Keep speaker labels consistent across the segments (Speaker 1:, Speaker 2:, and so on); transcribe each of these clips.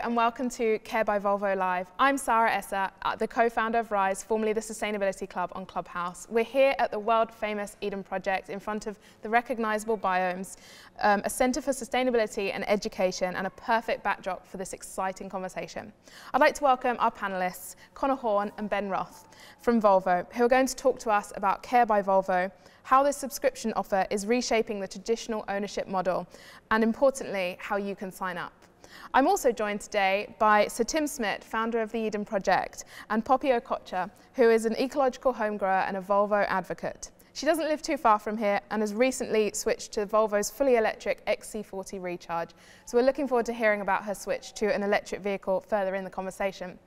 Speaker 1: and welcome to Care by Volvo Live. I'm Sara Essa, the co-founder of Rise, formerly the Sustainability Club on Clubhouse. We're here at the world-famous Eden Project in front of the recognisable biomes, a centre for sustainability and education, and a perfect backdrop for this exciting conversation. I'd like to welcome our panellists, Conor, Horne and Ben Roth from Volvo, who are going to talk to us about Care by Volvo, how this subscription offer is reshaping the traditional ownership model, and importantly, how you can sign up. I'm also joined today by Sir Tim Smit, founder of the Eden Project, and Poppy Okotcha, who is an ecological home grower and a Volvo advocate. She doesn't live too far from here and has recently switched to Volvo's fully electric XC40 Recharge. So we're looking forward to hearing about her switch to an electric vehicle further in the conversation.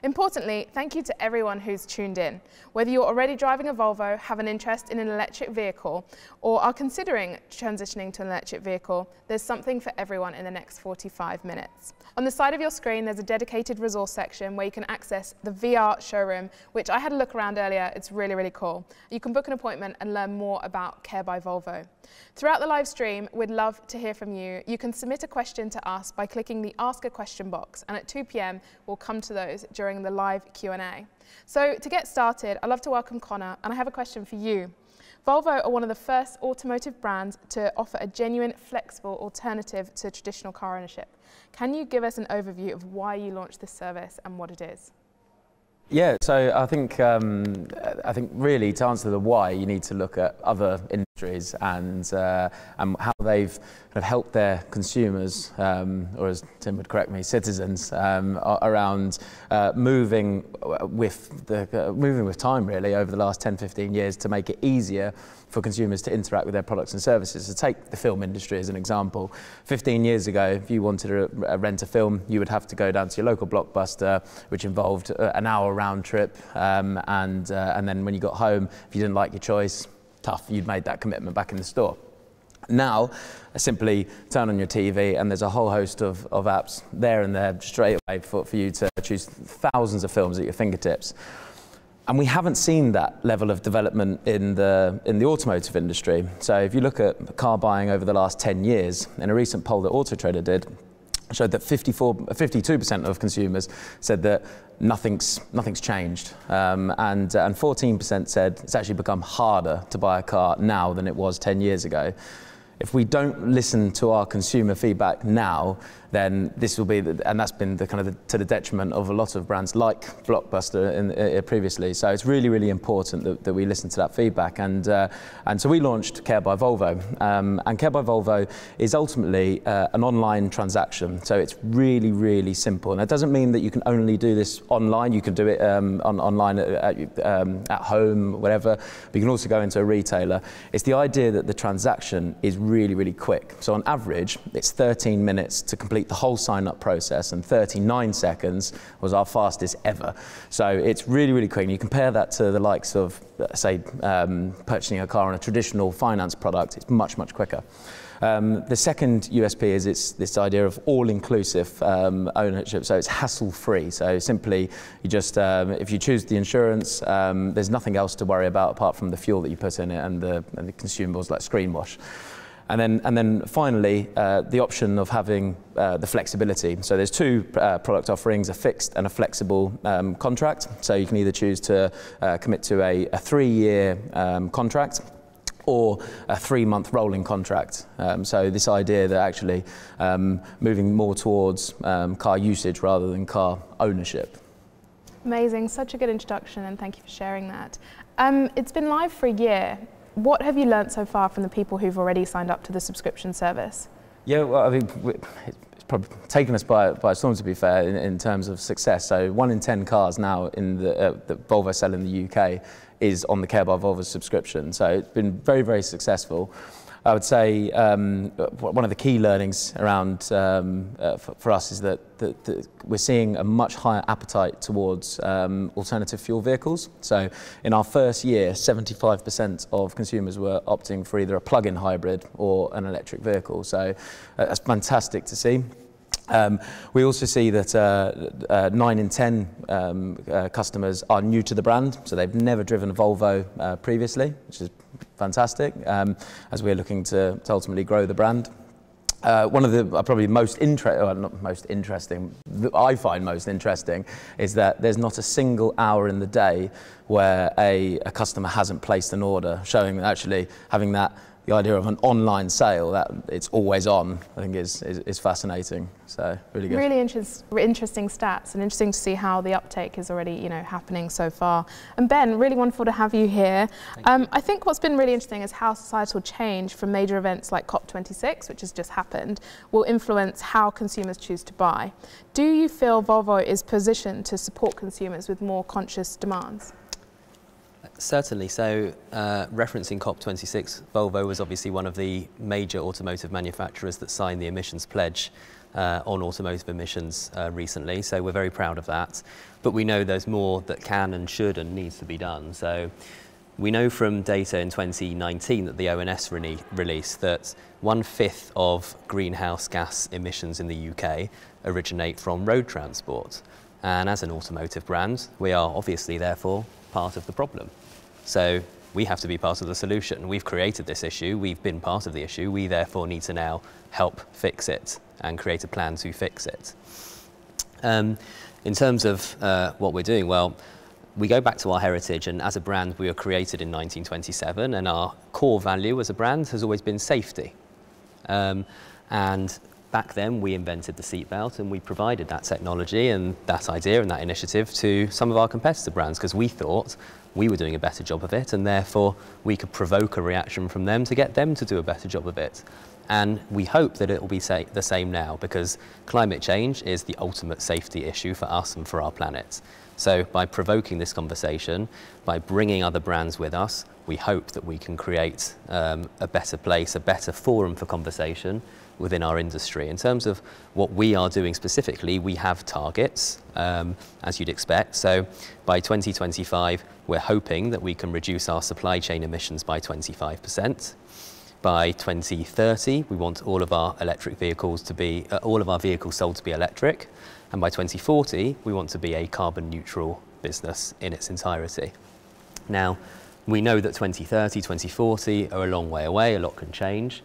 Speaker 1: Importantly, thank you to everyone who's tuned in. Whether you're already driving a Volvo, have an interest in an electric vehicle, or are considering transitioning to an electric vehicle, there's something for everyone in the next 45 minutes. On the side of your screen, there's a dedicated resource section where you can access the VR showroom, which I had a look around earlier. It's really, really cool. You can book an appointment and learn more about Care by Volvo. Throughout the live stream, we'd love to hear from you. You can submit a question to us by clicking the Ask a Question box, and at 2 p.m. we'll come to those during the live Q&A. So to get started, I'd love to welcome Conor, and I have a question for you. Volvo are one of the first automotive brands to offer a genuine, flexible alternative to traditional car ownership. Can you give us an overview of why you launched this service and what it is?
Speaker 2: Yeah, so I think really to answer the why, you need to look at other industries and how they've kind of helped their consumers, or as Tim would correct me, citizens, around moving with time really over the last 10-15 years to make it easier for consumers to interact with their products and services. So take the film industry as an example. 15 years ago, if you wanted to rent a film, you would have to go down to your local Blockbuster, which involved an hour round trip, and then when you got home, if you didn't like your choice, tough, you'd made that commitment back in the store. Now, simply turn on your TV and there's a whole host of apps there and there straight away for you to choose thousands of films at your fingertips. And we haven't seen that level of development in the automotive industry. So if you look at car buying over the last 10 years, in a recent poll that Auto Trader did, showed that 52% of consumers said that nothing's changed, and 14% said it's actually become harder to buy a car now than it was 10 years ago. If we don't listen to our consumer feedback now, then this will be, and that's been to the detriment of a lot of brands like Blockbuster previously. So it's really, really important that we listen to that feedback. And so we launched Care by Volvo. And Care by Volvo is ultimately an online transaction. So it's really, really simple. And that doesn't mean that you can only do this online. You can do it online at home, whatever. But you can also go into a retailer. It's the idea that the transaction is really, really quick. So on average, it's 13 minutes to complete the whole sign-up process, and 39 seconds was our fastest ever. So it's really, really quick. And you compare that to the likes of, say, purchasing a car on a traditional finance product, it's much, much quicker. The second USP is it's this idea of all-inclusive ownership, so it's hassle-free. So simply, you just, if you choose the insurance, there's nothing else to worry about apart from the fuel that you put in it and the consumables like screen wash. And then finally, the option of having the flexibility. So there's two product offerings, a fixed and a flexible contract. So you can either choose to commit to a 3-year contract or a 3-month rolling contract. So this idea that actually moving more towards car usage rather than car ownership.
Speaker 1: Amazing, such a good introduction, and thank you for sharing that. It's been live for a year. What have you learnt so far from the people who've already signed up to the subscription service? Yeah,
Speaker 2: well, I mean, it's probably taken us by storm, to be fair, in terms of success. So 1 in 10 cars now in that Volvo sell in the UK is on the Care by Volvo subscription. So it's been very, very successful. I would say one of the key learnings around for us is that we're seeing a much higher appetite towards alternative fuel vehicles. So in our first year, 75% of consumers were opting for either a plug-in hybrid or an electric vehicle. So that's fantastic to see. We also see that 9 in 10 customers are new to the brand, so they've never driven a Volvo previously, which is fantastic, as we're looking to ultimately grow the brand. one of the probably most not most interesting, that I find most interesting, is that there's not a single hour in the day where a customer hasn't placed an order, showing that actually having the idea of an online sale, that it's always on, I think is fascinating. So really good.
Speaker 1: Really interesting stats, and interesting to see how the uptake is already, happening so far. And Ben, really wonderful to have you here. I think what's been really interesting is how societal change from major events like COP26, which has just happened, will influence how consumers choose to buy. Do you feel Volvo is positioned to support consumers with more conscious demands?
Speaker 3: Certainly. So, referencing COP26, Volvo was obviously one of the major automotive manufacturers that signed the emissions pledge on automotive emissions recently. So we're very proud of that. But we know there's more that can and should and needs to be done. So we know from data in 2019 that the ONS released that 1/5 of greenhouse gas emissions in the UK originate from road transport. And as an automotive brand, we are obviously therefore part of the problem. So we have to be part of the solution. We've created this issue, we've been part of the issue, we therefore need to now help fix it and create a plan to fix it. In terms of what we're doing, well, we go back to our heritage, and as a brand we were created in 1927, and our core value as a brand has always been safety. And back then we invented the seatbelt, and we provided that technology and that idea and that initiative to some of our competitor brands because we thought we were doing a better job of it, and therefore we could provoke a reaction from them to get them to do a better job of it. And we hope that it will be the same now, because climate change is the ultimate safety issue for us and for our planet. So by provoking this conversation, by bringing other brands with us, we hope that we can create a better place, a better forum for conversation within our industry. In terms of what we are doing specifically, we have targets, as you'd expect. So by 2025, we're hoping that we can reduce our supply chain emissions by 25%. By 2030, we want all of our electric vehicles to be, all of our vehicles sold to be electric. And by 2040, we want to be a carbon neutral business in its entirety. Now, we know that 2030, 2040 are a long way away, a lot can change.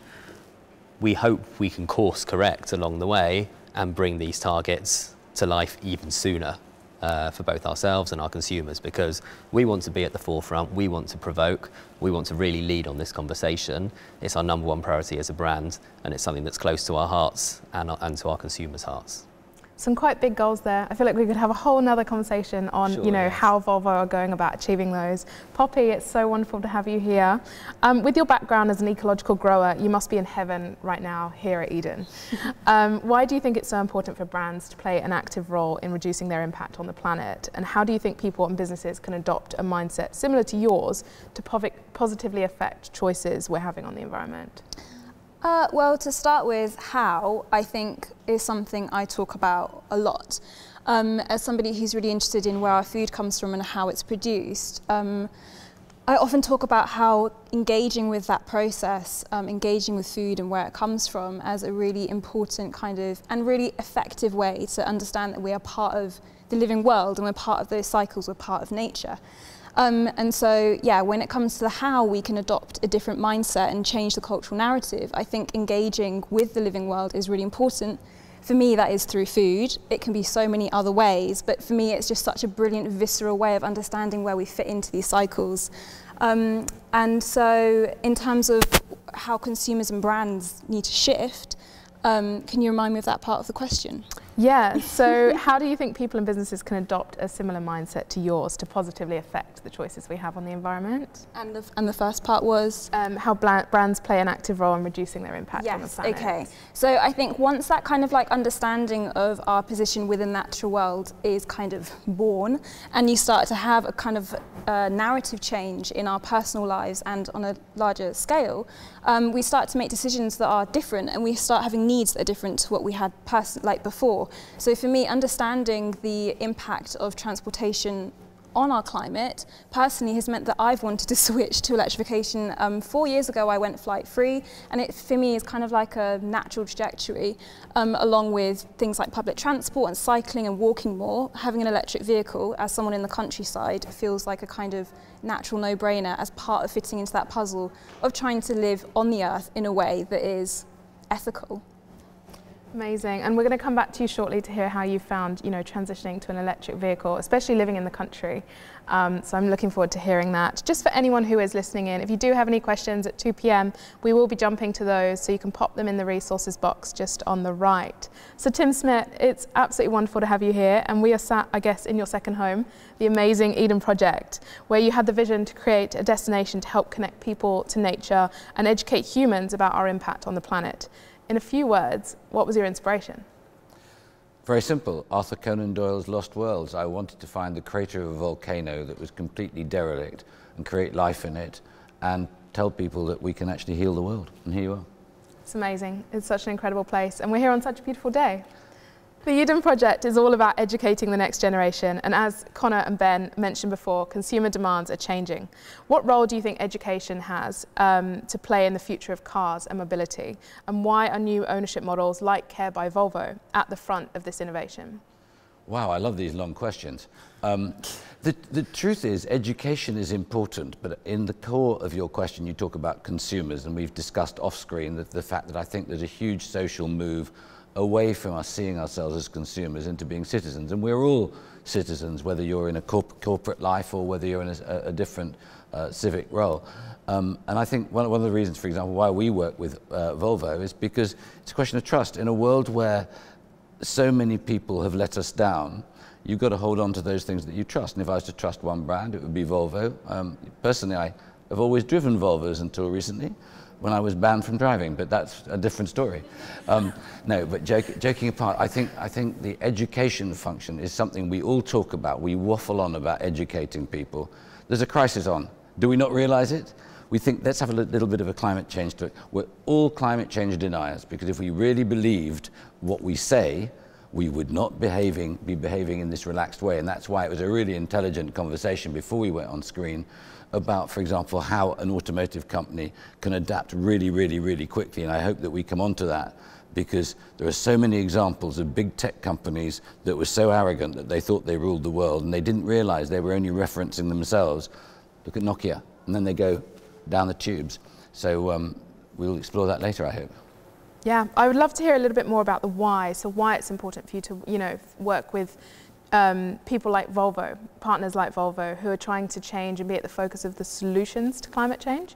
Speaker 3: We hope we can course correct along the way and bring these targets to life even sooner for both ourselves and our consumers, because we want to be at the forefront, we want to provoke, we want to really lead on this conversation. It's our #1 priority as a brand, and it's something that's close to our hearts and to our consumers' hearts.
Speaker 1: Some quite big goals there. I feel like we could have a whole nother conversation on,
Speaker 3: Sure,
Speaker 1: how Volvo are going about achieving those. Poppy, it's so wonderful to have you here. With your background as an ecological grower, you must be in heaven right now here at Eden. Why do you think it's so important for brands to play an active role in reducing their impact on the planet? And how do you think people and businesses can adopt a mindset similar to yours to positively affect choices we're having on the environment?
Speaker 4: Well, to start with, how, I think, is something I talk about a lot. As somebody who's really interested in where our food comes from and how it's produced, I often talk about how engaging with that process, engaging with food and where it comes from as a really important kind of, and really effective way to understand that we are part of the living world and we're part of those cycles, we're part of nature. And so, yeah, when it comes to how we can adopt a different mindset and change the cultural narrative, I think engaging with the living world is really important. For me, that is through food. It can be so many other ways, but for me, it's just such a brilliant, visceral way of understanding where we fit into these cycles. And so, in terms of how consumers and brands need to shift, can you remind me of that part of the question?
Speaker 1: Yeah, so how do you think people and businesses can adopt a similar mindset to yours to positively affect the choices we have on the environment?
Speaker 4: And the first part was?
Speaker 1: How brands play an active role in reducing their impact on the planet.
Speaker 4: Okay. So I think once that kind of like understanding of our position within the natural world is kind of born, and you start to have a kind of narrative change in our personal lives and on a larger scale, we start to make decisions that are different, and we start having needs that are different to what we had before. So for me, understanding the impact of transportation on our climate personally has meant that I've wanted to switch to electrification. 4 years ago I went flight free, and it for me is kind of like a natural trajectory, along with things like public transport and cycling and walking more. Having an electric vehicle as someone in the countryside feels like a kind of natural no-brainer as part of fitting into that puzzle of trying to live on the earth in a way that is ethical.
Speaker 1: Amazing. And we're going to come back to you shortly to hear how you found, transitioning to an electric vehicle, especially living in the country. So I'm looking forward to hearing that. Just for anyone who is listening in, if you do have any questions at 2 p.m, we will be jumping to those, so you can pop them in the resources box just on the right. So Tim Smit, it's absolutely wonderful to have you here, and we are sat, I guess, in your second home, the amazing Eden Project, where you had the vision to create a destination to help connect people to nature and educate humans about our impact on the planet. In a few words, what was your inspiration?
Speaker 5: Very simple. Arthur Conan Doyle's Lost Worlds. I wanted to find the crater of a volcano that was completely derelict and create life in it and tell people that we can actually heal the world. And here you are.
Speaker 1: It's amazing. It's such an incredible place. And we're here on such a beautiful day. The Eden Project is all about educating the next generation. And as Conor and Ben mentioned before, consumer demands are changing. What role do you think education has to play in the future of cars and mobility? And why are new ownership models like Care by Volvo at the front of this innovation?
Speaker 5: Wow, I love these long questions. The truth is, education is important, but in the core of your question, you talk about consumers, and we've discussed off-screen the fact that I think there's a huge social move away from us seeing ourselves as consumers into being citizens. And we're all citizens, whether you're in a corporate life or whether you're in a different civic role. And I think one of the reasons, for example, why we work with Volvo is because it's a question of trust. In a world where so many people have let us down, you've got to hold on to those things that you trust. And if I was to trust one brand, it would be Volvo. Personally, I have always driven Volvos until recently, when I was banned from driving, but that's a different story. No, but joking apart, I think the education function is something we all talk about. We waffle on about educating people. There's a crisis on. Do we not realize it? We think, let's have a little bit of a climate change to it. We're all climate change deniers, because if we really believed what we say, we would not be behaving in this relaxed way. And that's why it was a really intelligent conversation before we went on screen about, for example, how an automotive company can adapt really, really, really quickly. And I hope that we come on to that, because there are so many examples of big tech companies that were so arrogant that they thought they ruled the world, and they didn't realize they were only referencing themselves. Look at Nokia, and then they go down the tubes. So we'll explore that later, I hope.
Speaker 1: Yeah, I would love to hear a little bit more about the why. So why it's important for you to, work with people like Volvo, partners like Volvo, who are trying to change and be at the focus of the solutions to climate change?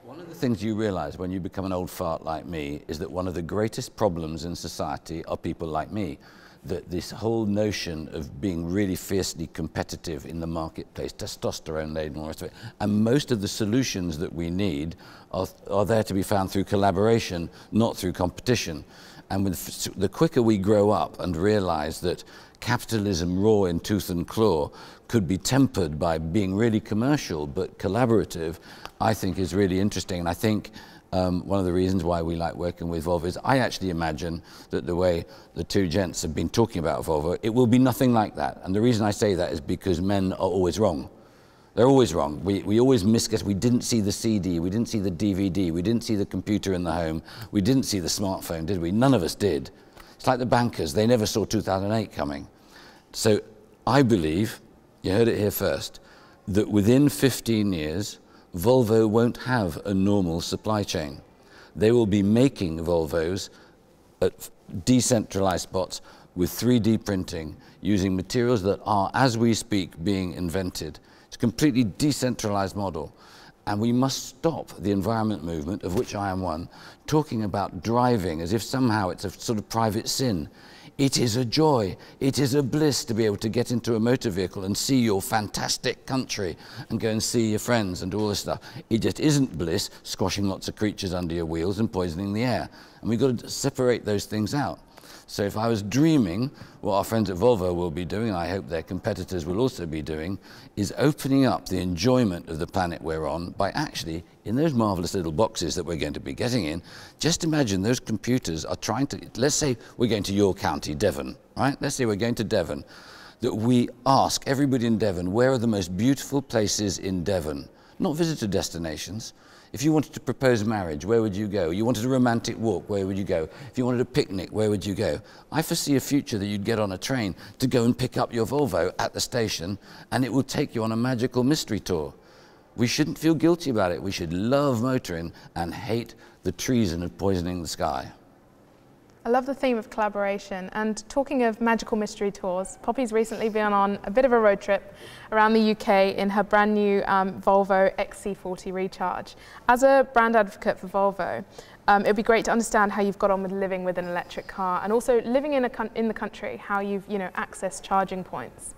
Speaker 5: One of the things you realize when you become an old fart like me is that one of the greatest problems in society are people like me. That this whole notion of being really fiercely competitive in the marketplace, testosterone laden, all the rest of it, and most of the solutions that we need are there to be found through collaboration, not through competition. And the quicker we grow up and realize that capitalism raw in tooth and claw could be tempered by being really commercial but collaborative, I think is really interesting. And I think one of the reasons why we like working with Volvo is I actually imagine that the way the two gents have been talking about Volvo, it will be nothing like that. And the reason I say that is because men are always wrong. They're always wrong. We always misguess. We didn't see the CD, we didn't see the DVD, we didn't see the computer in the home, we didn't see the smartphone, did we? None of us did. It's like the bankers, they never saw 2008 coming. So I believe, you heard it here first, that within 15 years, Volvo won't have a normal supply chain. They will be making Volvos at decentralized spots with 3D printing, using materials that are, as we speak, being invented. It's a completely decentralized model. And we must stop the environment movement, of which I am one, talking about driving as if somehow it's a sort of private sin. It is a joy, it is a bliss to be able to get into a motor vehicle and see your fantastic country and go and see your friends and do all this stuff. It just isn't bliss squashing lots of creatures under your wheels and poisoning the air. And we've got to separate those things out. So if I was dreaming, what our friends at Volvo will be doing, and I hope their competitors will also be doing, is opening up the enjoyment of the planet we're on by actually, in those marvelous little boxes that we're going to be getting in, just imagine those computers are trying to, let's say we're going to your county, Devon, right? Let's say we're going to Devon, that we ask everybody in Devon, where are the most beautiful places in Devon? Not visitor destinations. If you wanted to propose marriage, where would you go? You wanted a romantic walk, where would you go? If you wanted a picnic, where would you go? I foresee a future that you'd get on a train to go and pick up your Volvo at the station, and it will take you on a magical mystery tour. We shouldn't feel guilty about it. We should love motoring and hate the treason of poisoning the sky.
Speaker 1: I love the theme of collaboration, and talking of magical mystery tours, Poppy's recently been on a bit of a road trip around the UK in her brand new Volvo XC40 Recharge. As a brand advocate for Volvo, it'd be great to understand how you've got on with living with an electric car, and also living in the country, how you've accessed charging points.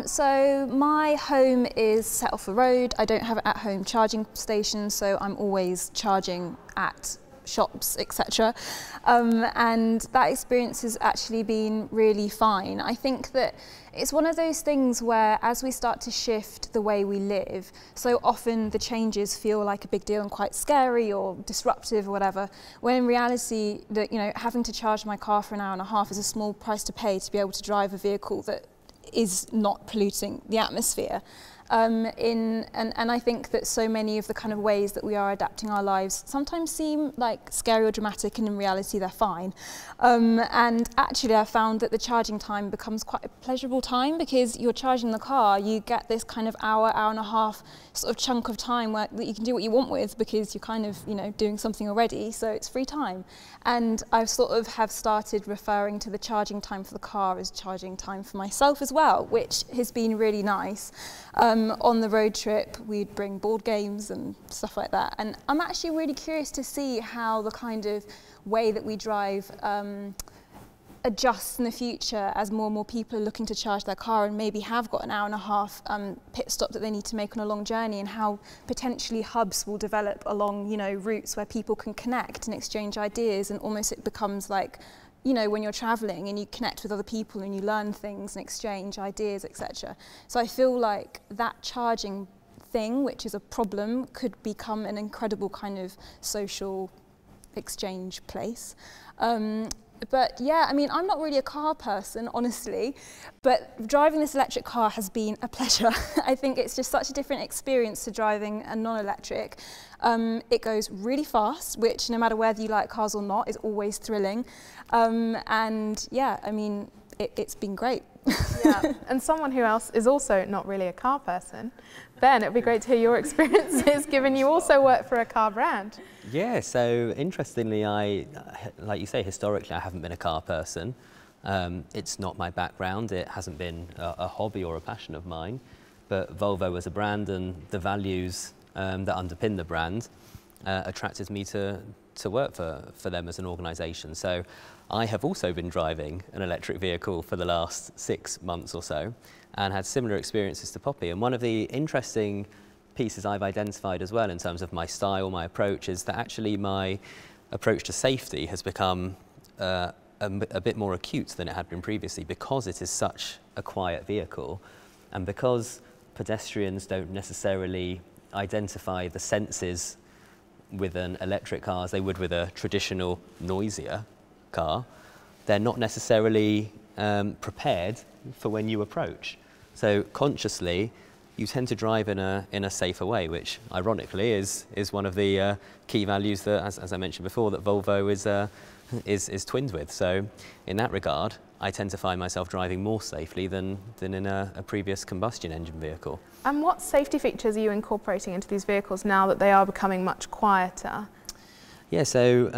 Speaker 4: So my home is set off the road. I don't have an at-home charging station, so I'm always charging at shops, etc. And that experience has actually been really fine. I think that it's one of those things where as we start to shift the way we live, so often the changes feel like a big deal and quite scary or disruptive or whatever, when in reality that having to charge my car for an hour and a half is a small price to pay to be able to drive a vehicle that is not polluting the atmosphere. And I think that so many of the kind of ways that we are adapting our lives sometimes seem like scary or dramatic, and in reality they're fine. And actually I found that the charging time becomes quite a pleasurable time, because you're charging the car, you get this kind of hour and a half sort of chunk of time where that you can do what you want with, because you're kind of doing something already, so it's free time. And I've sort of have started referring to the charging time for the car as charging time for myself as well, which has been really nice. On the road trip, we'd bring board games and stuff like that. And I'm actually really curious to see how the kind of way that we drive adjusts in the future as more and more people are looking to charge their car and maybe have got an hour and a half pit stop that they need to make on a long journey, and how potentially hubs will develop along routes where people can connect and exchange ideas, and almost it becomes like when you're traveling and you connect with other people and you learn things and exchange ideas, etc. So I feel like that charging thing, which is a problem, could become an incredible kind of social exchange place. But yeah, I mean, I'm not really a car person, honestly, but driving this electric car has been a pleasure. I think it's just such a different experience to driving a non-electric. It goes really fast, which no matter whether you like cars or not, is always thrilling. And yeah, I mean, it's been great.
Speaker 1: Yeah, and someone who else is also not really a car person, Ben, it'd be great to hear your experiences, given you also work for a car brand.
Speaker 3: Yeah, so interestingly, like you say, historically I haven't been a car person. It's not my background, it hasn't been a hobby or a passion of mine, but Volvo as a brand and the values that underpin the brand attracted me to work for them as an organisation. So I have also been driving an electric vehicle for the last 6 months or so, and had similar experiences to Poppy. And one of the interesting pieces I've identified as well in terms of my style, my approach, is that actually my approach to safety has become a bit more acute than it had been previously, because it is such a quiet vehicle, and because pedestrians don't necessarily identify the senses with an electric car as they would with a traditional noisier car. They're not necessarily prepared for when you approach. So consciously, you tend to drive in a safer way, which ironically is one of the key values that, as I mentioned before, that Volvo is twinned with. So in that regard, I tend to find myself driving more safely than in a previous combustion engine vehicle. And
Speaker 1: what safety features are you incorporating into these vehicles now that they are becoming much quieter?
Speaker 3: Yeah, so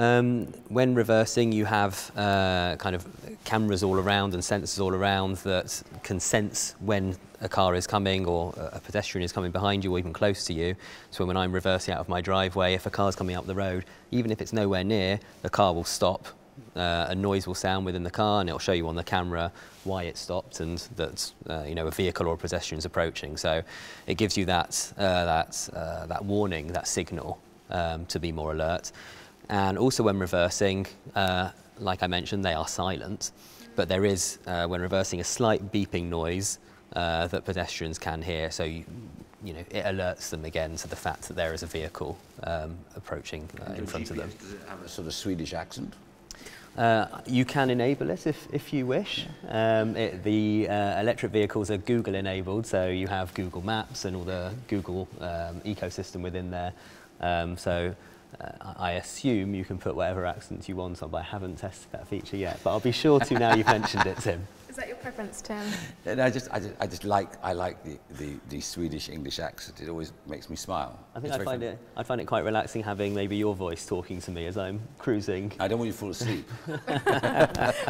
Speaker 3: when reversing, you have kind of cameras all around and sensors all around that can sense when a car is coming or a pedestrian is coming behind you or even close to you. So when I'm reversing out of my driveway, if a car's coming up the road, even if it's nowhere near, the car will stop. A noise will sound within the car, and it'll show you on the camera why it stopped and that a vehicle or a pedestrian is approaching. So it gives you that warning, that signal to be more alert. And also when reversing, like I mentioned, they are silent, but there is, when reversing, a slight beeping noise that pedestrians can hear. So it alerts them again to the fact that there is a vehicle approaching in front of them.
Speaker 5: Does it have a sort of Swedish accent?
Speaker 3: You can enable it if you wish. The electric vehicles are Google enabled, so you have Google Maps and all the Google ecosystem within there. So I assume you can put whatever accents you want on, but I haven't tested that feature yet. But I'll be sure to now you've mentioned it, Tim.
Speaker 1: Is that your preference, Tim?
Speaker 5: And I like the Swedish English accent. It always makes me smile.
Speaker 3: I think I find it quite relaxing having maybe your voice talking to me as I'm cruising.
Speaker 5: I don't want you to fall asleep.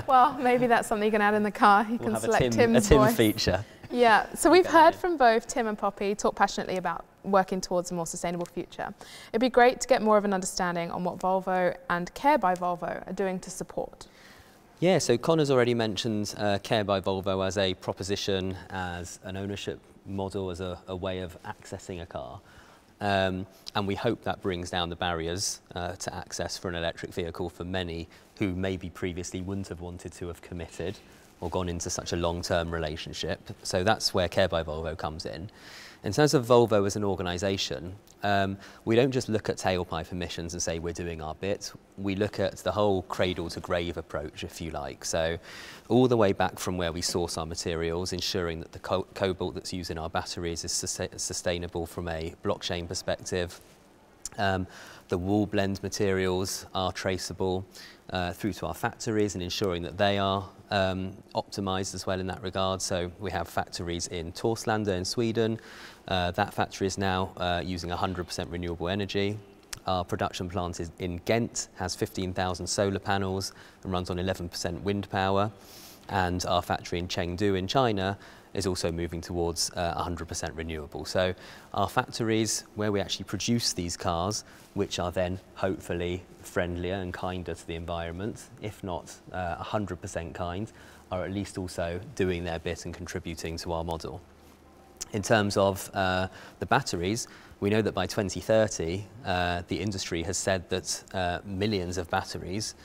Speaker 1: Well, maybe that's something you can add in the car. You can select Tim's
Speaker 3: a Tim
Speaker 1: voice.
Speaker 3: feature.
Speaker 1: Yeah, so we've heard from both Tim and Poppy talk passionately about working towards a more sustainable future. It'd be great to get more of an understanding on what Volvo and Care by Volvo are doing to support.
Speaker 3: Yeah, so Conor's already mentioned Care by Volvo as a proposition, as an ownership model, as a way of accessing a car. And we hope that brings down the barriers to access for an electric vehicle for many who maybe previously wouldn't have wanted to have committed or gone into such a long-term relationship. So that's where Care by Volvo comes in. In terms of Volvo as an organisation, we don't just look at tailpipe emissions and say we're doing our bit. We look at the whole cradle-to-grave approach, if you like. So all the way back from where we source our materials, ensuring that the cobalt that's used in our batteries is sustainable from a blockchain perspective. The wool blend materials are traceable through to our factories and ensuring that they are optimised as well in that regard. So we have factories in Torslanda in Sweden. That factory is now using 100% renewable energy. Our production plant is in Ghent, has 15,000 solar panels and runs on 11% wind power. And our factory in Chengdu in China is also moving towards 100% renewable. So our factories where we actually produce these cars, which are then hopefully friendlier and kinder to the environment, if not 100% kind, are at least also doing their bit and contributing to our model. In terms of the batteries, we know that by 2030, the industry has said that millions of batteries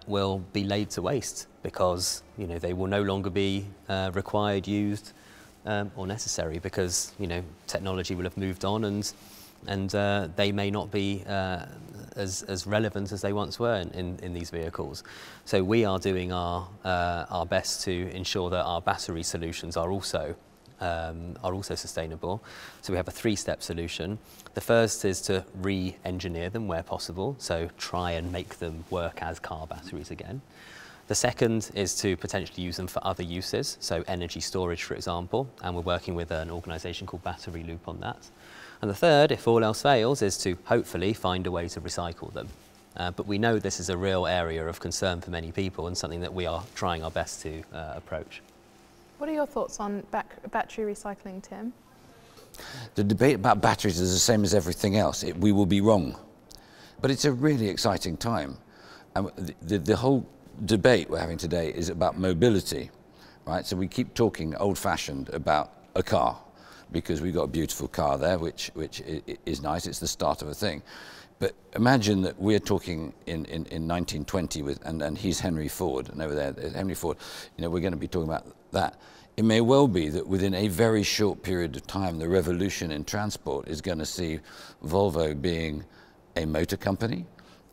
Speaker 3: will be laid to waste because they will no longer be required, used or necessary because technology will have moved on and they may not be as relevant as they once were in these vehicles. So we are doing our best to ensure that our battery solutions are also sustainable. So we have a three-step solution. The first is to re-engineer them where possible, so try and make them work as car batteries again. The second is to potentially use them for other uses, so energy storage, for example, and we're working with an organisation called Battery Loop on that. And the third, if all else fails, is to hopefully find a way to recycle them. But we know this is a real area of concern for many people and something that we are trying our best to approach.
Speaker 1: What are your thoughts on battery recycling, Tim?
Speaker 5: The debate about batteries is the same as everything else. We will be wrong. But it's a really exciting time. And the whole debate we're having today is about mobility, right? So we keep talking old-fashioned about a car because we've got a beautiful car there, which is nice. It's the start of a thing. But imagine that we're talking in 1920 with, and he's Henry Ford, and over there, Henry Ford, we're going to be talking about that. It may well be that within a very short period of time, the revolution in transport is going to see Volvo being a motor company.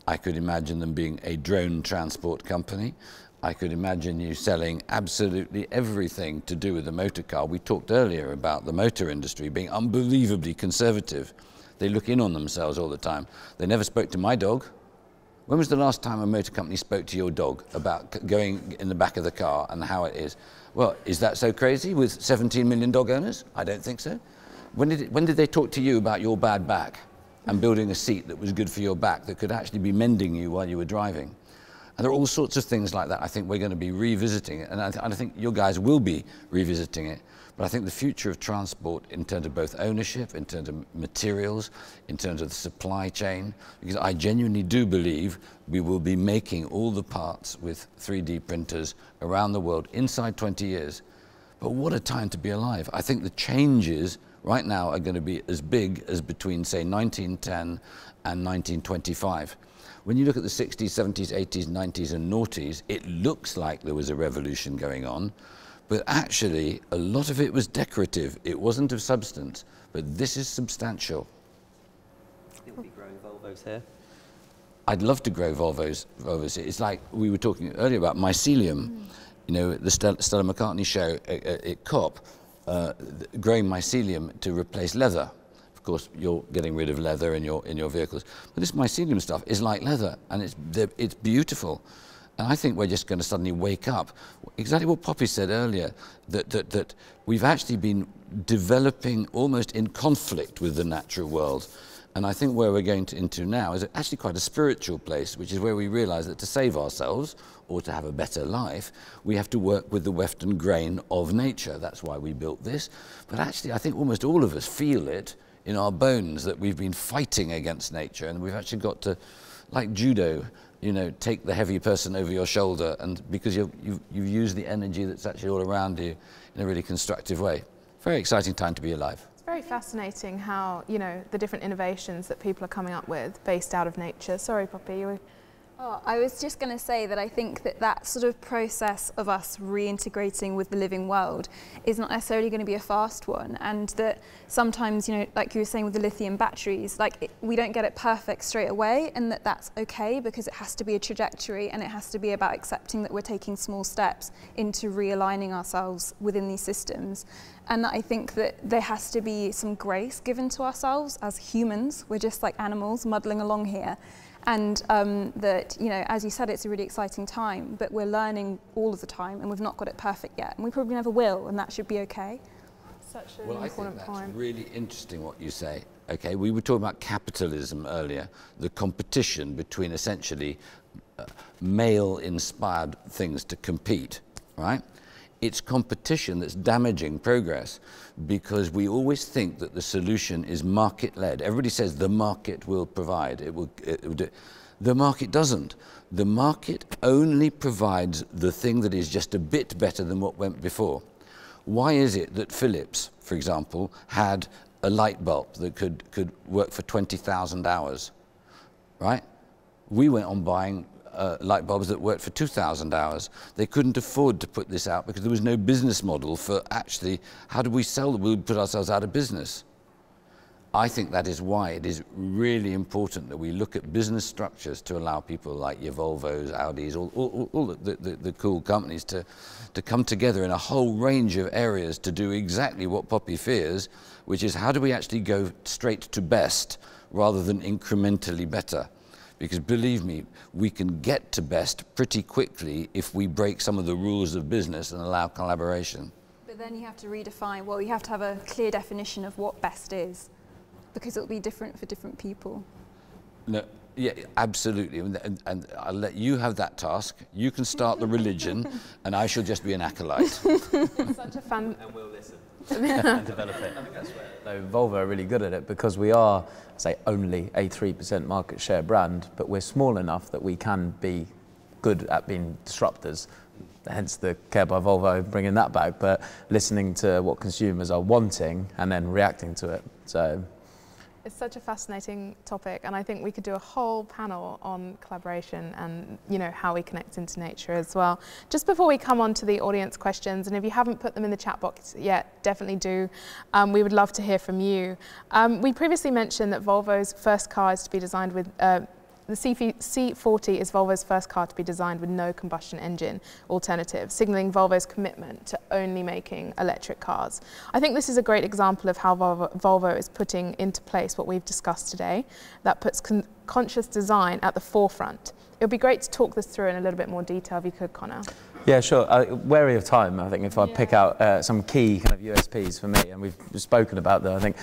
Speaker 5: I could imagine them being a drone transport company. I could imagine you selling absolutely everything to do with the motor car. We talked earlier about the motor industry being unbelievably conservative. They look in on themselves all the time. They never spoke to my dog. When was the last time a motor company spoke to your dog about going in the back of the car and how it is? Well, is that so crazy with 17 million dog owners? I don't think so. When did they talk to you about your bad back and building a seat that was good for your back that could actually be mending you while you were driving? And there are all sorts of things like that I think we're going to be revisiting it, and I think your guys will be revisiting it. But I think the future of transport in terms of both ownership, in terms of materials, in terms of the supply chain, because I genuinely do believe we will be making all the parts with 3D printers around the world inside 20 years. But what a time to be alive. I think the changes right now are going to be as big as between, say, 1910 and 1925. When you look at the 60s, 70s, 80s, 90s and noughties, it looks like there was a revolution going on. But actually, a lot of it was decorative. It wasn't of substance. But this is substantial.
Speaker 3: You'll be growing Volvos here?
Speaker 5: I'd love to grow Volvos. It's like we were talking earlier about mycelium. The Stella McCartney show at COP, growing mycelium to replace leather. Of course, you're getting rid of leather in your vehicles. But this mycelium stuff is like leather, and it's beautiful. And I think we're just going to suddenly wake up. Exactly what Poppy said earlier, that we've actually been developing almost in conflict with the natural world. And I think where we're going into now is actually quite a spiritual place, which is where we realize that to save ourselves or to have a better life, we have to work with the western grain of nature. That's why we built this. But actually, I think almost all of us feel it in our bones that we've been fighting against nature, and we've actually got to, like judo, you know, take the heavy person over your shoulder, and because you've used the energy that's actually all around you in a really constructive way. Very exciting time to be alive.
Speaker 1: It's very fascinating how, you know, the different innovations that people are coming up with based out of nature. Sorry, Poppy, you were...
Speaker 4: Oh, I was just going to say that I think that sort of process of us reintegrating with the living world is not necessarily going to be a fast one, and that sometimes, you know, like you were saying with the lithium batteries, like we don't get it perfect straight away, and that's okay, because it has to be a trajectory, and it has to be about accepting that we're taking small steps into realigning ourselves within these systems. And I think that there has to be some grace given to ourselves as humans. We're just like animals muddling along here. And that, you know, as you said, it's a really exciting time, but we're learning all of the time, and we've not got it perfect yet, and we probably never will, and that should be okay.
Speaker 1: Such an
Speaker 5: well,
Speaker 1: important
Speaker 5: I think
Speaker 1: point.
Speaker 5: that's really interesting what you say. Okay, we were talking about capitalism earlier, the competition between essentially male-inspired things to compete, right? It's competition that's damaging progress, because we always think that the solution is market-led. Everybody says the market will provide. It will do. The market doesn't. The market only provides the thing that is just a bit better than what went before. Why is it that Philips, for example, had a light bulb that could work for 20,000 hours, right? We went on buying light bulbs that worked for 2,000 hours. They couldn't afford to put this out because there was no business model for actually, how do we sell them? We would put ourselves out of business. I think that is why it is really important that we look at business structures to allow people like your Volvos, Audis, all the cool companies to come together in a whole range of areas to do exactly what Poppy fears, which is how do we actually go straight to best rather than incrementally better? Because believe me, we can get to best pretty quickly if we break some of the rules of business and allow collaboration.
Speaker 4: But then you have to redefine, well, you have to have a clear definition of what best is, because it'll be different for different people.
Speaker 5: No, yeah, absolutely. And I'll let you have that task. You can start the religion, and I shall just be an acolyte.
Speaker 1: It's such a fun...
Speaker 3: And we'll listen and develop it.
Speaker 2: I think that's where Volvo are really good at it, because we are, say, only a 3% market share brand, but we're small enough that we can be good at being disruptors. Hence the Care by Volvo bringing that back, but listening to what consumers are wanting and then reacting to it. So
Speaker 1: it's such a fascinating topic, and I think we could do a whole panel on collaboration and, you know, how we connect into nature as well. Just before we come on to the audience questions, and if you haven't put them in the chat box yet, definitely do. We would love to hear from you. We previously mentioned that Volvo's first car is to be designed with the C40 is Volvo's first car to be designed with no combustion engine alternative, signalling Volvo's commitment to only making electric cars. I think this is a great example of how Volvo is putting into place what we've discussed today, that puts conscious design at the forefront. It would be great to talk this through in a little bit more detail if you could, Conor.
Speaker 2: yeah, sure. Wary of time, I think, if I pick out some key kind of USPs for me, and we've spoken about them. I think,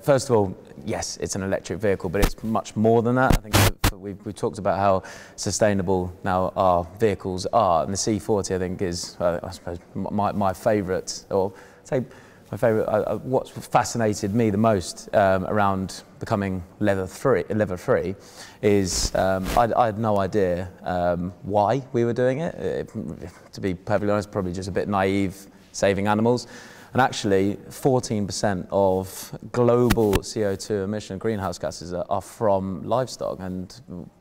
Speaker 2: first of all, yes, it's an electric vehicle, but it's much more than that. I think we've talked about how sustainable now our vehicles are, and the C40, I think, is, I suppose, my favourite, or say, my favourite, what's fascinated me the most around becoming leather-free is I had no idea why we were doing it. To be perfectly honest, probably just a bit naive, saving animals. And actually, 14% of global CO2 emission greenhouse gases are from livestock, and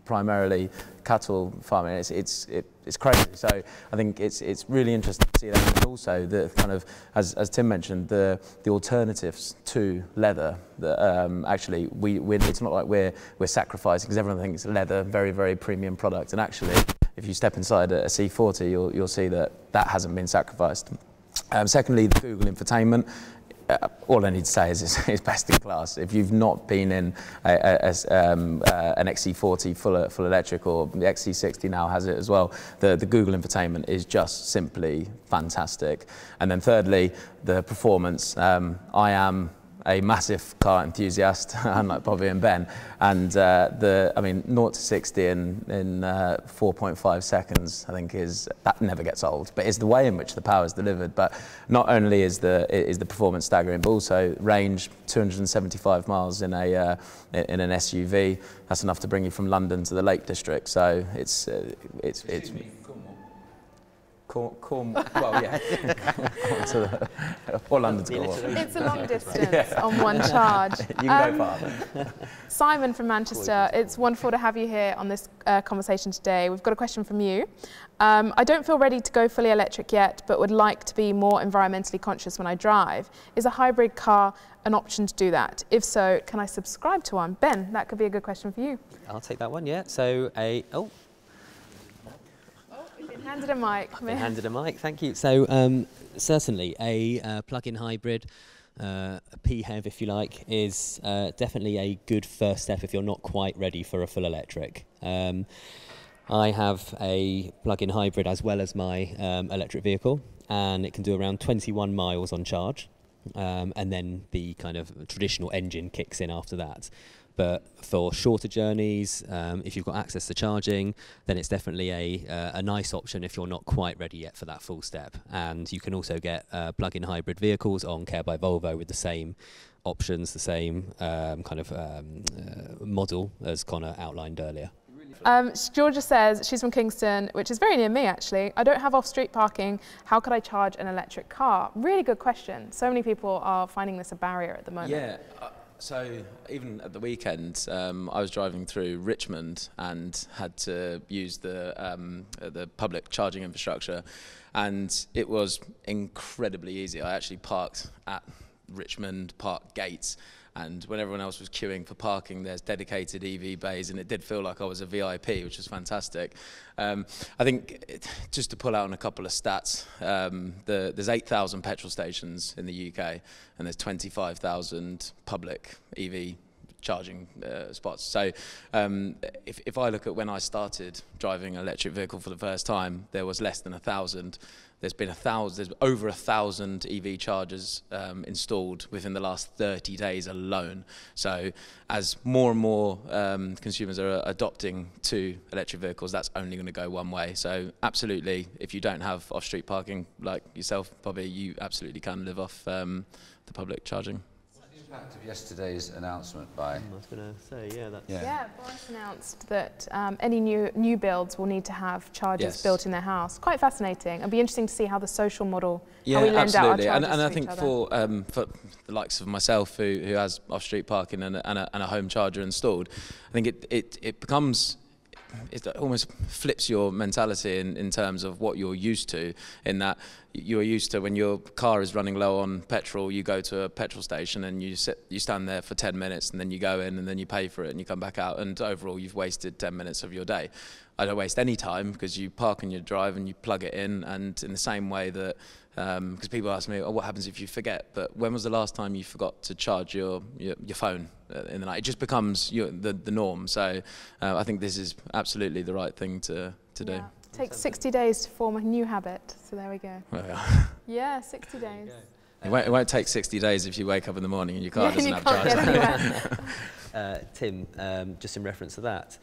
Speaker 2: primarily cattle farming. It's crazy. So I think it's really interesting to see that, and also the kind of, as Tim mentioned, the alternatives to leather. That actually it's not like we're sacrificing, because everyone thinks leather very, very premium product, and actually, if you step inside a C40, you'll see that hasn't been sacrificed. Secondly, the Google infotainment, all I need to say is it's best in class. If you've not been in an XC40 full electric, or the XC60 now has it as well, the Google infotainment is just simply fantastic. And then thirdly, the performance. I am a massive car enthusiast, unlike Bobby and Ben, and I mean, 0 to 60 in 4.5 seconds, I think that never gets old. But it's the way in which the power is delivered. But not only is the performance staggering, but also range, 275 miles in an SUV. That's enough to bring you from London to the Lake District. So it's well, yeah. Or London to Cornwall.
Speaker 1: It's a long distance on one charge.
Speaker 2: You can go far.
Speaker 1: Simon from Manchester, it's wonderful to have you here on this conversation today. We've got a question from you. I don't feel ready to go fully electric yet, but would like to be more environmentally conscious when I drive. Is a hybrid car an option to do that? If so, can I subscribe to one? Ben, that could be a good question for you.
Speaker 3: I'll take that one, yeah. So
Speaker 1: handed a mic.
Speaker 3: Been handed a mic, thank you. So certainly a plug-in hybrid, a PHEV if you like, is definitely a good first step if you're not quite ready for a full electric. I have a plug-in hybrid as well as my electric vehicle, and it can do around 21 miles on charge, and then the kind of traditional engine kicks in after that. But for shorter journeys, if you've got access to charging, then it's definitely a nice option if you're not quite ready yet for that full step. And you can also get plug-in hybrid vehicles on Care by Volvo with the same options, the same kind of model as Conor outlined earlier.
Speaker 1: Georgia says, she's from Kingston, which is very near me actually. I don't have off-street parking. How could I charge an electric car? Really good question. So many people are finding this a barrier at the moment.
Speaker 2: Yeah. So even at the weekend, I was driving through Richmond and had to use the public charging infrastructure, and it was incredibly easy. I actually parked at Richmond Park gates, and when everyone else was queuing for parking, there's dedicated EV bays, and it did feel like I was a VIP, which was fantastic. I think, just to pull out on a couple of stats, there's 8,000 petrol stations in the UK, and there's 25,000 public EV charging spots. So if I look at when I started driving an electric vehicle for the first time, there was less than 1,000. There's over 1,000 EV chargers installed within the last 30 days alone. So as more and more consumers are adopting to electric vehicles, that's only going to go one way. So absolutely, if you don't have off-street parking like yourself, Bobby, you absolutely can live off the public charging.
Speaker 5: Impact of yesterday's announcement by...
Speaker 3: I was going to say, yeah, that's...
Speaker 1: Yeah, Boris announced that any new builds will need to have chargers built in their house. Quite fascinating. It'll be interesting to see how the social model, how we lend out our chargers
Speaker 2: and I
Speaker 1: to
Speaker 2: think
Speaker 1: each
Speaker 2: for the likes of myself who has off-street parking and a home charger installed, I think it becomes... It almost flips your mentality in terms of what you're used to, in that you're used to when your car is running low on petrol, you go to a petrol station and you stand there for 10 minutes and then you go in and then you pay for it and you come back out, and overall you've wasted 10 minutes of your day. I don't waste any time because you park and you drive and you plug it in, and in the same way that because people ask me, oh, what happens if you forget? But when was the last time you forgot to charge your phone in the night? It just becomes the norm. So I think this is absolutely the right thing to do.
Speaker 1: It takes 60 days to form a new habit. So there we go.
Speaker 2: Well, yeah.
Speaker 1: Yeah, 60 days.
Speaker 2: It won't take 60 days if you wake up in the morning and your car doesn't have charge.
Speaker 3: Tim, just in reference to that,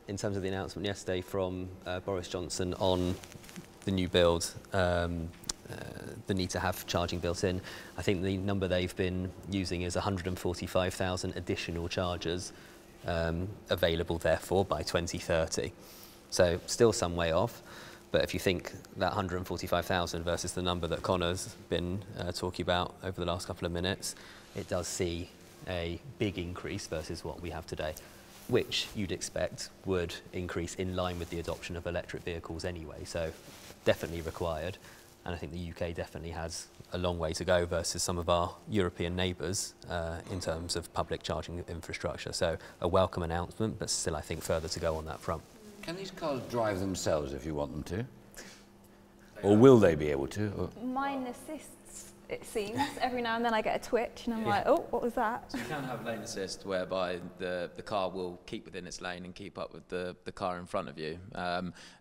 Speaker 3: in terms of the announcement yesterday from Boris Johnson on the new build, the need to have charging built in, I think the number they've been using is 145,000 additional chargers available therefore by 2030. So still some way off, but if you think that 145,000 versus the number that Conor's been talking about over the last couple of minutes, it does see a big increase versus what we have today, which you'd expect would increase in line with the adoption of electric vehicles anyway, so definitely required. And I think the UK definitely has a long way to go versus some of our European neighbours in terms of public charging infrastructure. So a welcome announcement, but still I think further to go on that front.
Speaker 5: Can these cars drive themselves if you want them to? Or will they be able to? Or?
Speaker 4: Mine assists it seems. Every now and then I get a twitch and I'm like, oh, what was that?
Speaker 2: So you can have lane assist whereby the car will keep within its lane and keep up with the car in front of you.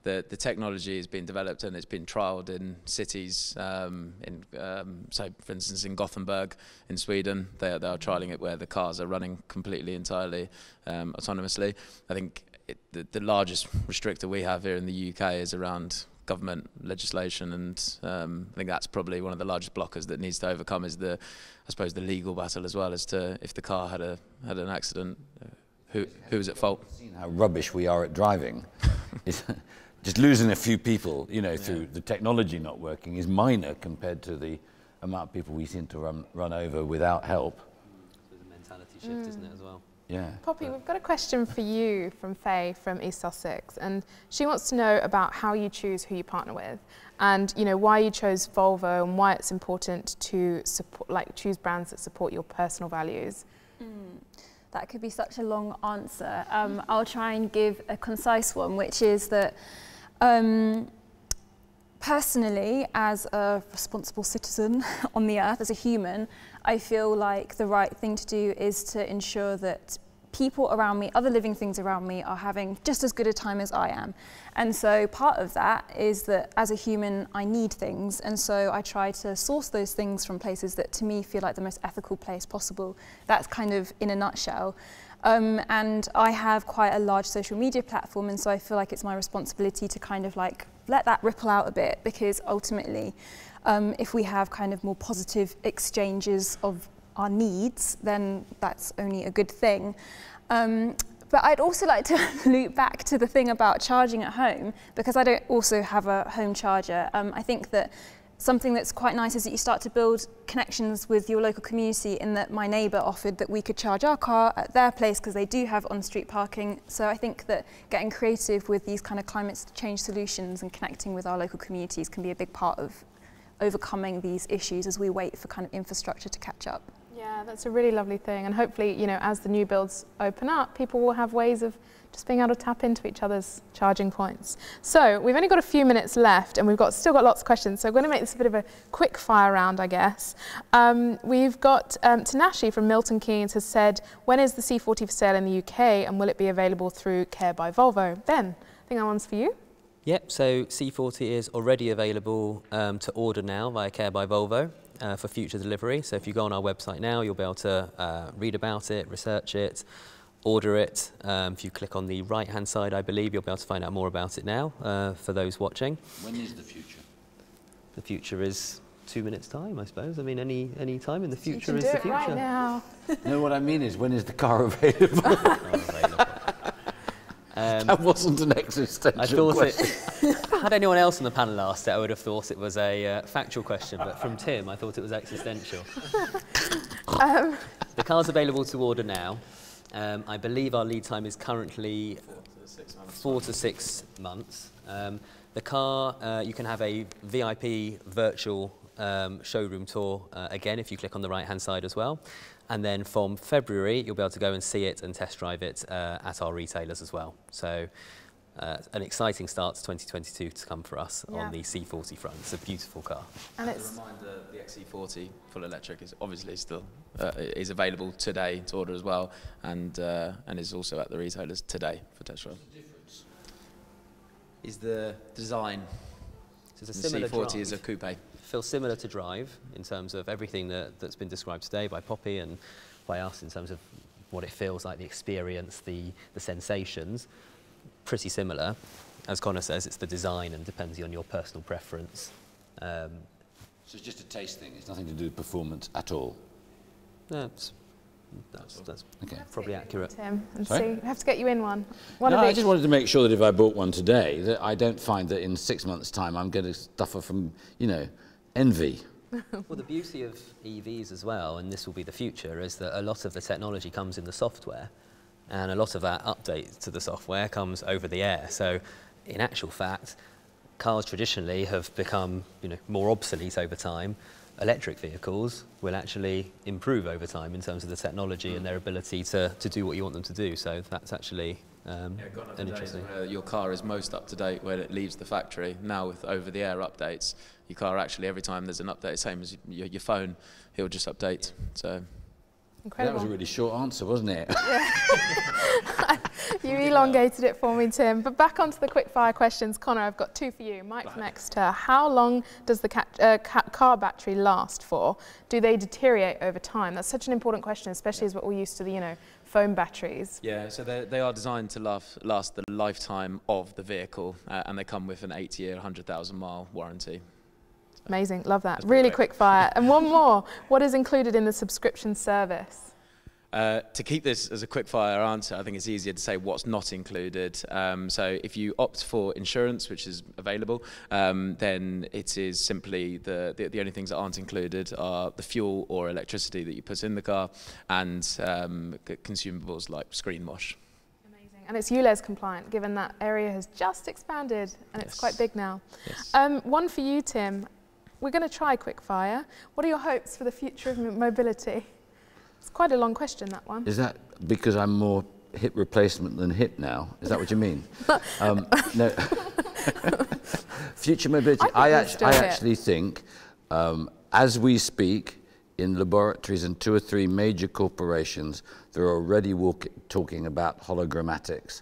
Speaker 2: The technology has been developed and it's been trialled in cities. So, for instance, in Gothenburg in Sweden, they are trialling it where the cars are running completely, entirely autonomously. I think the largest restrictor we have here in the UK is around government legislation, and I think that's probably one of the largest blockers that needs to overcome is I suppose the legal battle as well, as to if the car had an accident, who is at fault.
Speaker 5: Seen how rubbish we are at driving. Just losing a few people, you know, through the technology not working is minor compared to the amount of people we seem to run over without help.
Speaker 3: There's a mentality shift, isn't it, as well?
Speaker 5: Yeah.
Speaker 1: Poppy, we've got a question for you from Faye from East Sussex, and she wants to know about how you choose who you partner with, and you know why you chose Volvo and why it's important to choose brands that support your personal values.
Speaker 4: That could be such a long answer. I'll try and give a concise one, which is that personally, as a responsible citizen on the earth, as a human, I feel like the right thing to do is to ensure that people around me, other living things around me, are having just as good a time as I am. And so part of that is that as a human, I need things. And so I try to source those things from places that to me feel like the most ethical place possible. That's kind of in a nutshell. And I have quite a large social media platform, and so I feel like it's my responsibility to kind of like let that ripple out a bit, because ultimately if we have kind of more positive exchanges of our needs, then that's only a good thing. But I'd also like to loop back to the thing about charging at home, because I don't also have a home charger. I think that something that's quite nice is that you start to build connections with your local community, in that my neighbour offered that we could charge our car at their place because they do have on-street parking. So I think that getting creative with these kind of climate change solutions and connecting with our local communities can be a big part of overcoming these issues as we wait for kind of infrastructure to catch up.
Speaker 1: Yeah, that's a really lovely thing, and hopefully, you know, as the new builds open up, people will have ways of just being able to tap into each other's charging points. So we've only got a few minutes left, and we've still got lots of questions, so I'm going to make this a bit of a quick fire round, I guess. We've got Tanashi from Milton Keynes has said, when is the C40 for sale in the UK, and will it be available through Care by Volvo? Ben, I think that one's for you.
Speaker 3: Yep, so C40 is already available to order now via Care by Volvo for future delivery. So if you go on our website now, you'll be able to read about it, research it, order it. If you click on the right-hand side, I believe, you'll be able to find out more about it now for those watching.
Speaker 5: When is the future?
Speaker 3: The future is 2 minutes' time, I suppose. I mean, any time in the future
Speaker 1: is
Speaker 3: the
Speaker 1: future.
Speaker 3: future.
Speaker 1: Right now.
Speaker 5: No, what I mean is, when is the car available? That wasn't an existential question.
Speaker 3: Had anyone else on the panel asked it, I would have thought it was a factual question, but from Tim, I thought it was existential. The car's available to order now. I believe our lead time is currently 4 to 6 months. The car, you can have a VIP virtual showroom tour again if you click on the right-hand side as well. And then from February, you'll be able to go and see it and test drive it at our retailers as well. So an exciting start to 2022 to come for us on the C40 front. It's a beautiful car.
Speaker 1: And
Speaker 2: it's a reminder, the XC40 full electric is obviously still is available today to order as well, and is also at the retailers today for test drive. What's the difference? Is the design.
Speaker 3: So it's a similar
Speaker 2: C40
Speaker 3: drive.
Speaker 2: is a coupe.
Speaker 3: Feels similar to drive in terms of everything that's been described today by Poppy and by us in terms of what it feels like, the experience, the sensations. Pretty similar. As Conor says, it's the design and depends on your personal preference.
Speaker 5: So it's just a taste thing, it's nothing to do with performance at all?
Speaker 3: That's
Speaker 5: okay.
Speaker 3: Probably accurate.
Speaker 1: Tim, and
Speaker 5: Sorry?
Speaker 1: see, we have to get you in one.
Speaker 5: No, I just wanted to make sure that if I bought one today, that I don't find that in 6 months' time I'm going to suffer from, you know, envy.
Speaker 3: Well, the beauty of EVs as well, and this will be the future, is that a lot of the technology comes in the software, and a lot of that update to the software comes over the air. So, in actual fact, cars traditionally have become, you know, more obsolete over time. Electric vehicles will actually improve over time in terms of the technology and their ability to do what you want them to do. So that's actually and interesting.
Speaker 2: Your car is most up to date when it leaves the factory. Now with over-the-air updates, your car actually, every time there's an update, same as your phone, it will just update. So.
Speaker 1: Incredible.
Speaker 5: That was a really short answer, wasn't it?
Speaker 1: Yeah. You elongated it for me, Tim. But back onto the quick-fire questions. Conor, I've got two for you. Mike's next. How long does the car battery last for? Do they deteriorate over time? That's such an important question, especially as we're all used to the, phone batteries.
Speaker 2: Yeah, so they are designed to last the lifetime of the vehicle, and they come with an 8-year, 100,000-mile warranty.
Speaker 1: Amazing, love that. Really quick fire. And one more, what is included in the subscription service?
Speaker 2: To keep this as a quick fire answer, I think it's easier to say what's not included. So if you opt for insurance, which is available, then it is simply the only things that aren't included are the fuel or electricity that you put in the car, and consumables like screen wash.
Speaker 1: Amazing. And it's ULEZ compliant, given that area has just expanded and it's quite big now.
Speaker 2: Yes.
Speaker 1: One for you, Tim. We're going to try quick fire. What are your hopes for the future of mobility? It's quite a long question, that one.
Speaker 5: Is that because I'm more hip replacement than hip now? Is that what you mean? No. Future mobility. I actually think, as we speak, in laboratories and 2 or 3 major corporations, they're already talking about hologrammatics.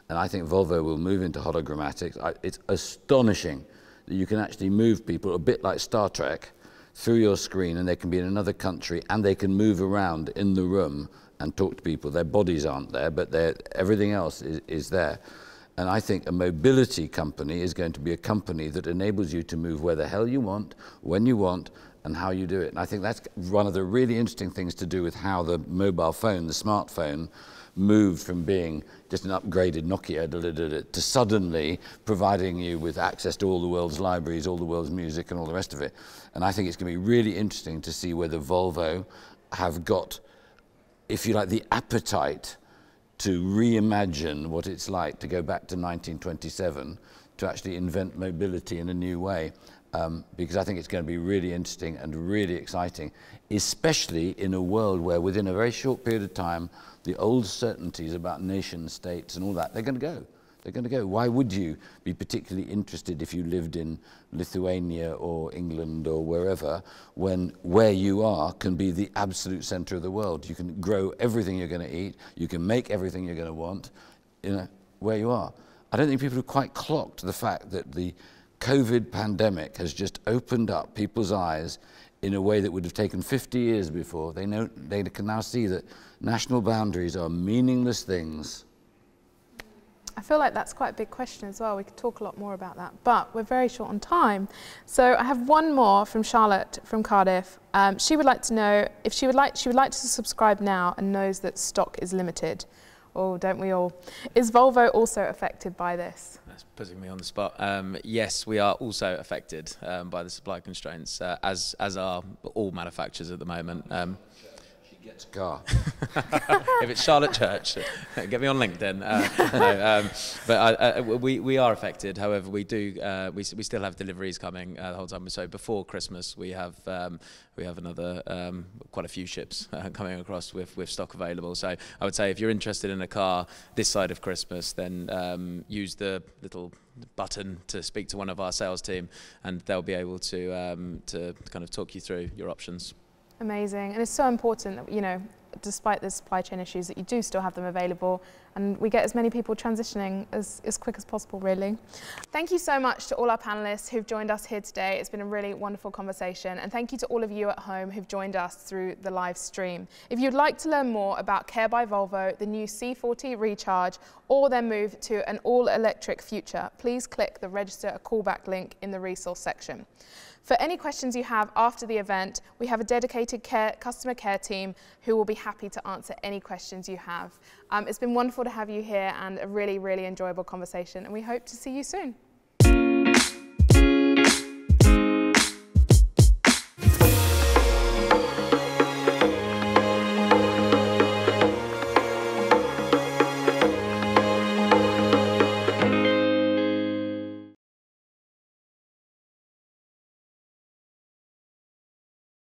Speaker 5: And I think Volvo will move into hologrammatics. It's astonishing that you can actually move people, a bit like Star Trek, through your screen, and they can be in another country, and they can move around in the room and talk to people. Their bodies aren't there, but everything else is there. And I think a mobility company is going to be a company that enables you to move where the hell you want, when you want, and how you do it. And I think that's one of the really interesting things to do with how the mobile phone, the smartphone, moved from being just an upgraded Nokia to suddenly providing you with access to all the world's libraries, all the world's music, and all the rest of it. And I think it's going to be really interesting to see whether Volvo have got, if you like, the appetite to reimagine what it's like to go back to 1927 to actually invent mobility in a new way. Because I think it's going to be really interesting and really exciting, especially in a world where within a very short period of time, the old certainties about nation states and all that, they're going to go. They're going to go. Why would you be particularly interested if you lived in Lithuania or England or wherever, when where you are can be the absolute center of the world? You can grow everything you're going to eat. You can make everything you're going to want, where you are. I don't think people have quite clocked the fact that the COVID pandemic has just opened up people's eyes in a way that would have taken 50 years before. They can now see that national boundaries are meaningless things.
Speaker 1: I feel like that's quite a big question as well. We could talk a lot more about that, but we're very short on time. So I have one more from Charlotte from Cardiff. She would like to know if she would like to subscribe now and knows that stock is limited. Oh, don't we all? Is Volvo also affected by this?
Speaker 2: That's putting me on the spot. Yes, we are also affected by the supply constraints, as are all manufacturers at the moment.
Speaker 5: She gets car.
Speaker 2: If it's Charlotte Church, get me on LinkedIn. But we are affected. However, we still have deliveries coming the whole time. So before Christmas, we have another quite a few ships coming across with stock available. So I would say if you're interested in a car this side of Christmas, then use the little button to speak to one of our sales team, and they'll be able to kind of talk you through your options.
Speaker 1: Amazing, and it's so important that, despite the supply chain issues, that you do still have them available, and we get as many people transitioning as quick as possible, really. Thank you so much to all our panelists who've joined us here today. It's been a really wonderful conversation, and thank you to all of you at home who've joined us through the live stream. If you'd like to learn more about Care by Volvo, the new C40 Recharge, or their move to an all-electric future, please click the Register a Callback link in the resource section. For any questions you have after the event, we have a dedicated customer care team who will be happy to answer any questions you have. It's been wonderful to have you here and a really, really enjoyable conversation, and we hope to see you soon.